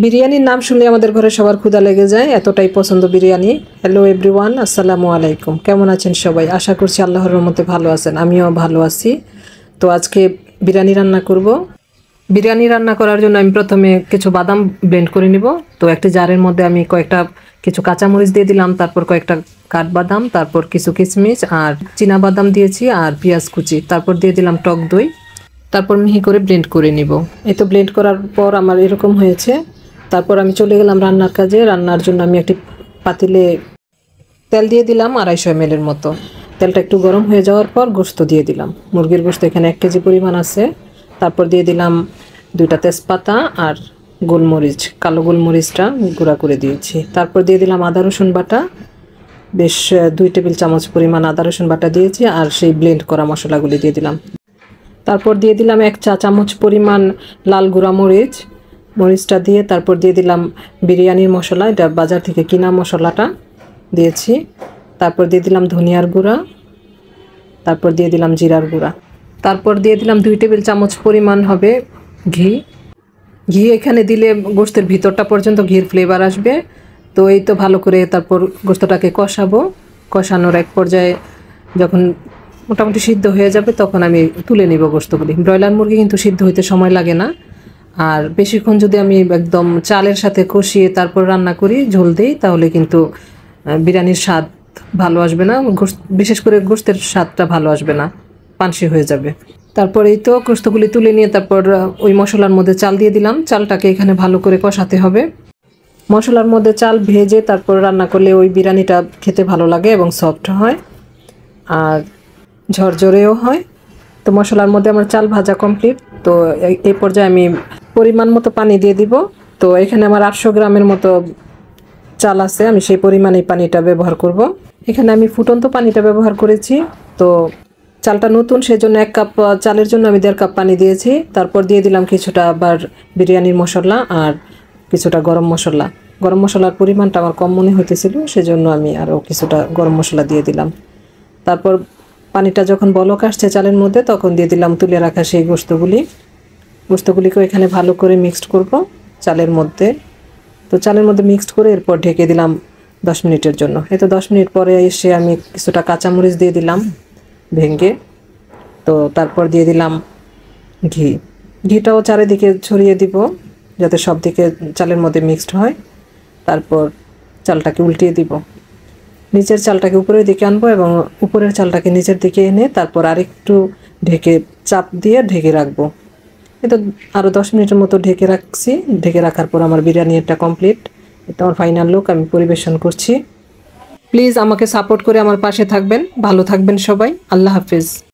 বিরিয়ানির নাম শুনলে আমাদের ঘরে সবার ক্ষুধা লেগে যায়, এতটাই পছন্দ বিরিয়ানি। হ্যালো এভরিওয়ান, আসসালামু আলাইকুম। কেমন আছেন সবাই? আশা করছি আল্লাহর রহমতে ভালো আছেন, আমিও ভালো আছি। তো আজকে বিরিয়ানি রান্না করব। বিরিয়ানি রান্না করার জন্য আমি প্রথমে কিছু বাদাম ব্লেন্ড করে নিব। তো একটি জারের মধ্যে আমি কিছু কাঁচামরিচ দিয়ে দিলাম, তারপর কয়েকটা কাঠবাদাম, তারপর কিছু কিশমিশ আর চীনা বাদাম দিয়েছি, আর পেঁয়াজ কুচি, তারপর দিয়ে দিলাম টক দই, তারপর মিহি করে ব্লেন্ড করে নিব। এই তো ব্লেন্ড করার পর আমার এরকম হয়েছে। তারপর আমি চলে গেলাম রান্নার কাজে। রান্নার জন্য আমি একটি পাতিলে তেল দিয়ে দিলাম 250 ml এর মতো। তেলটা একটু গরম হয়ে যাওয়ার পর গোশত দিয়ে দিলাম। মুরগির গোশত এখানে 1 কেজি পরিমাণ আছে। তারপর দিয়ে দিলাম 2টা তেজপাতা আর গোলমরিচ, কালো গোলমরিচটা গুঁড়া করে দিয়েছি। তারপর দিয়ে দিলাম আদা রসুন বাটা, বেশ 2 টেবিল চামচ পরিমাণ আদা রসুন বাটা দিয়েছি, আর সেই ব্লেন্ড করা মশলাগুলি দিয়ে দিলাম। তারপর দিয়ে দিলাম 1 চা চামচ পরিমাণ লাল গুঁড়া মরিচটা দিয়ে তারপর দিয়ে দিলাম বিরিয়ানির মশলা, এটা বাজার থেকে কিনা মশলাটা দিয়েছি। তারপর দিয়ে দিলাম ধনিয়ার গুঁড়া, তারপর দিয়ে দিলাম জিরার গুঁড়া, তারপর দিয়ে দিলাম 2 টেবিল চামচ পরিমাণ হবে ঘি এখানে দিলে গোশতের ভিতরটা পর্যন্ত ঘির ফ্লেভার আসবে। তো এই তো ভালো করে তারপর গোশতটাকে কষাবো। কষানোর এক পর্যায়ে যখন মোটামুটি সিদ্ধ হয়ে যাবে তখন আমি তুলে নিব গোশতগুলি। ব্রয়লার মুরগি কিন্তু সিদ্ধ হইতে সময় লাগে না। আর বেশিক্ষণ যদি আমি একদম চালের সাথে কষিয়ে তারপর রান্না করি, ঝোল দিই, তাহলে কিন্তু বিরিয়ানির স্বাদ ভালো আসবে না, বিশেষ করে গোশতের স্বাদটা ভালো আসবে না, পানসি হয়ে যাবে। তারপর এই তো গোশতগুলি তুলে নিয়ে তারপর ওই মশলার মধ্যে চাল দিয়ে দিলাম। চালটাকে এখানে ভালো করে কষাতে হবে। মশলার মধ্যে চাল ভেজে তারপর রান্না করলে ওই বিরিয়ানিটা খেতে ভালো লাগে এবং সফট হয় আর ঝরঝরেও হয়। তো মশলার মধ্যে আমার চাল ভাজা কমপ্লিট। তো এই পর্যায়ে আমি পরিমাণ মতো পানি দিয়ে দিব। তো এখানে আমার 800 গ্রামের মতো চাল আছে, আমি সেই পরিমাণেই পানিটা ব্যবহার করব। এখানে আমি ফুটন্ত পানিটা ব্যবহার করেছি। তো চালটা নতুন, সেজন্য 1 কাপ চালের জন্য আমি 1.5 কাপ পানি দিয়েছি। তারপর দিয়ে দিলাম কিছুটা আবার বিরিয়ানির মশলা আর কিছুটা গরম মশলা। গরম মশলার পরিমাণটা আমার কম মনে হইতেছিল, সেজন্য আমি আরও কিছুটা গরম মশলা দিয়ে দিলাম। তারপর পানিটা যখন বলক আসছে চালের মধ্যে, তখন দিয়ে দিলাম তুলে রাখা সেই গোশতগুলিকেও এখানে ভালো করে মিক্সড করব চালের মধ্যে। তো চালের মধ্যে মিক্সড করে এরপর ঢেকে দিলাম 10 মিনিটের জন্য। এই তো 10 মিনিট পরে এসে আমি কিছুটা কাঁচামরিচ দিয়ে দিলাম ভেঙে। তো তারপর দিয়ে দিলাম ঘিটাও চারিদিকে ছড়িয়ে দিব যাতে সব দিকে চালের মধ্যে মিক্সড হয়। তারপর চালটাকে উল্টিয়ে দিব, নিচের চালটাকে উপরের দিকে আনবো এবং উপরের চালটাকে নিচের দিকে এনে তারপর আরেকটু চাপ দিয়ে ঢেকে রাখবো। এটা আরও 10 মিনিটের মতো ঢেকে রাখছি। ঢেকে রাখার পর আমার বিরিয়ানি এটা কমপ্লিট। এটা আমার ফাইনাল লুক, আমি পরিবেশন করছি। প্লিজ আমাকে সাপোর্ট করে আমার পাশে থাকবেন। ভালো থাকবেন সবাই। আল্লাহ হাফেজ।